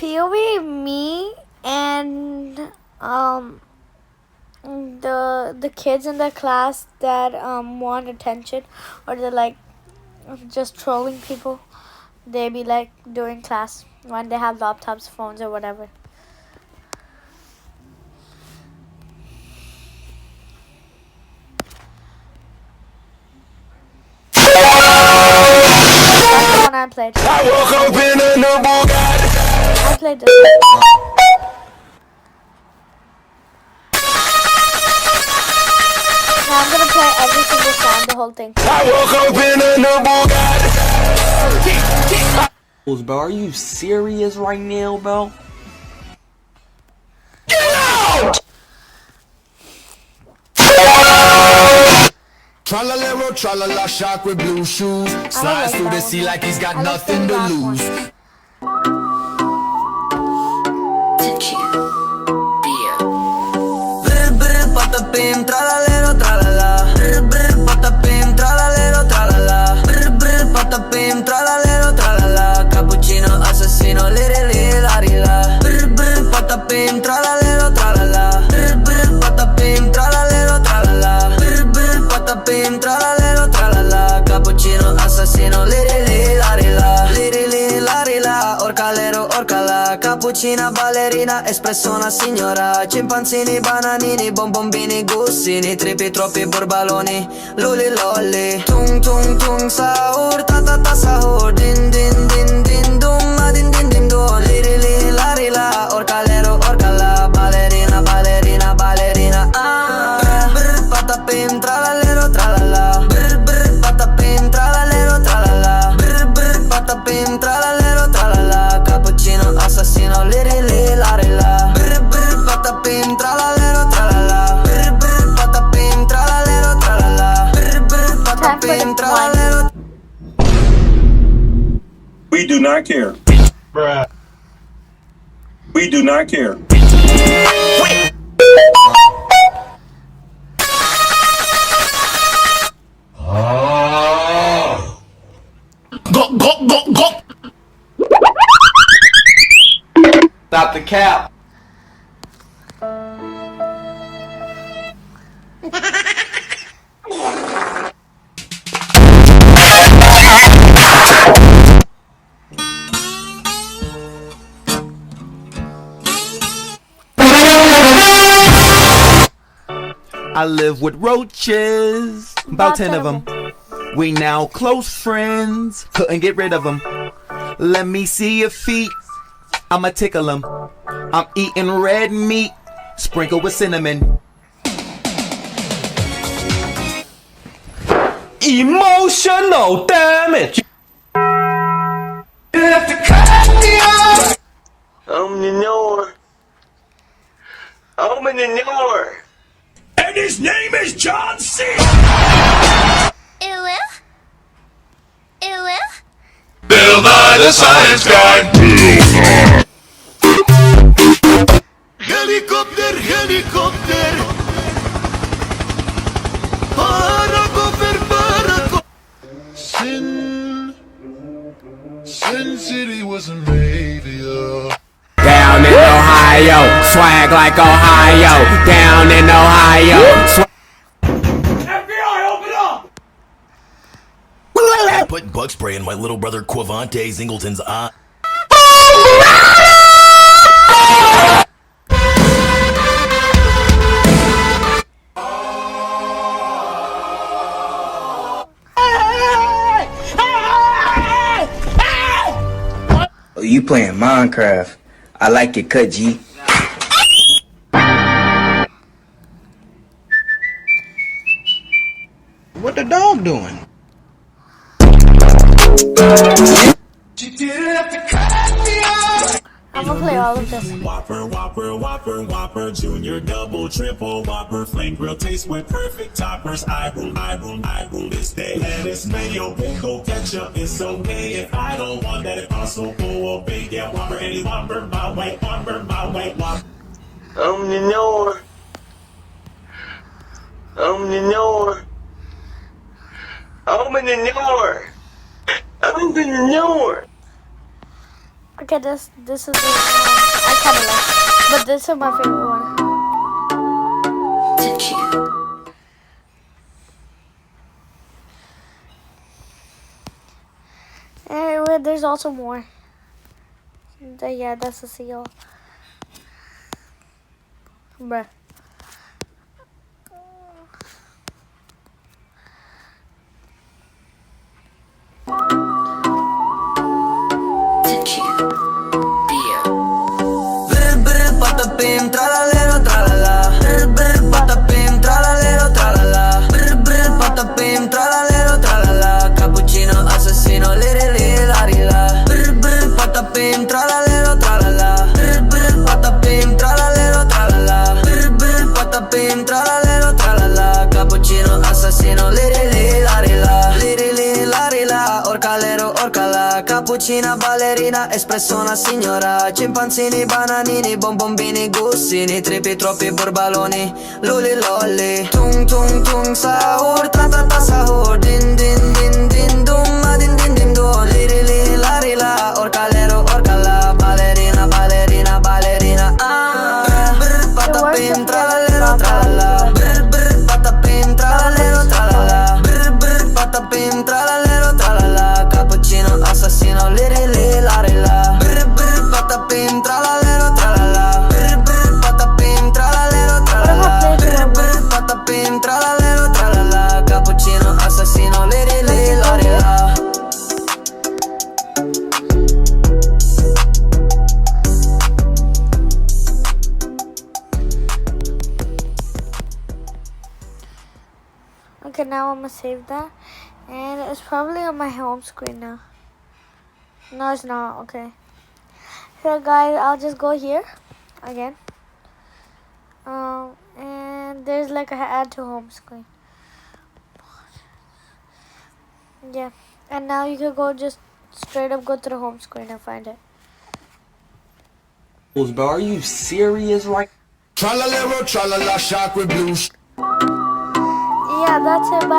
POV, me and the kids in the class that want attention, or they're like just trolling people. They be like during class when they have laptops, phones, or whatever. That's the one I played. I woke up in a new Bugatti. I played this one. Now I'm gonna play every single song, the whole thing. I woke up in a new Bugatti. Bro, are you serious right now, bro? Get out! Tralalero, tralala, shark with blue shoes. Slides through the sea like he's got nothing to lose. Patapim, tralalero, tralala. Patapim, tralalero, tralala. Patapim, tralalero, tralala. Cappuccino, assassino, lirili, larila. Patapim, tralalero, tralala. Patapim, tralalero, tralala. Patapim, tralalero, tralala. Cappuccino, assassino, lirili, larila. Lirili, larila. Orcalero, orcala. Cappuccina, ballerina, espressona, signora. Cimpanzini, bananini, bombombini, gussini. Tripi, troppi, borbaloni, luli, lolli. Tung, tung, tung, sahur, ta, ta, ta, sahur. Din, din, din, din, dum, ma, din, din, din, dum. Liri, li, lari, la. Orcalero, orcala. Ballerina, ballerina, ballerina, ah. Brr, patapim, tralalero, tralala. Brr, brr, patapim, tralalero, tralala. Brr, brr, patapim, tralalero, tralala. Cappuccino, assassino, liri, li, lari, la. Brr, brr, patapim, tralalero, tralala. Brr, brr, patapim, tralalero, tralala. Brr, brr, patapim, tralalero. We do not care. Bruh. We do not care. Go, go, go, go. Stop the cap. I live with roaches, about 10 of them. We now close friends, couldn't get rid of them. Let me see your feet, I'ma tickle them. I'm eating red meat, sprinkled with cinnamon. Emotional damage. I'm in the north. And his name is John C. Bill Nye the Science Guy. Helicopter, helicopter. Sin City was a mafia. Down in Ohio, swag like Ohio. Down in Ohio. FBI, open up! Put bug spray in my little brother Quavante Zingleton's eye. Oh, you playing Minecraft? I like your cut, G. What the dog doing? I'm gonna play all of this. Whopper, Whopper, Whopper, Whopper, Junior, Double, Triple, Whopper, Flame Grill, taste with perfect toppers. I rule this day. Lettuce, mayo, pickle, ketchup, it's okay if I don't want that. It also full of big, yeah, Whopper, any Whopper, my way, Whopper, Whopper. I'm the north. I'm the north. I'm in the north. I'm in the north. Okay, this is the I kind of like, but this is my favorite one. Anyway, there's also more. Yeah, that's a seal. Bruh. Patapim, tralalero, tralala. Brr, brr, patapim, tralalero, tralala. Brr, brr, patapim, tralalero, tralala. Cappuccino, assassino, liri, liri, lari, la. Brr, brr, patapim, tralalero, tralala. Brr, brr, patapim, tralalero, tralala. Brr, brr, patapim, tralalero, tralala. Cappuccino, assassino, liri, liri, lari, la. Liri, liri, lari, la. Orcalero, orcala. Cappuccina, ballerina, espresso una signora. Cimpanzini, bananini, bonbombini, gustini. Tripi, troppi borbaloni, luli, lolli. Tung, tung, tung, sahur, ta, ta, ta, sahur. Din, din, din, din, dum, ma, din, din, din, dum. Liri, liri, lari, la. Orcalero, orcala. Ballerina, ballerina, ballerina. Ah, brr, patapim, tralalero, tralala. Brr, brr, patapim, tralalero, tralala. Brr, brr, patapim, tralalero, tralala. Cappuccino, assassino, liri, liri, lari, la. Brr, brr, patapim, tralalero, tralala. Brr, brr, patapim, tralalero, tralala. Brr, brr, patapim, tralalero, tralala. Cappuccino, assassino, liri, liri, lari, la. Okay, now I'm gonna save that, and it's probably on my home screen now. No, it's not. Okay. So guys, I'll just go here again. And there's like a add to home screen. Yeah, and now you can go just straight up go to the home screen and find it. Bro, are you serious right? Tralalero, tralala, shark with blue. Yeah, that's it. Bye.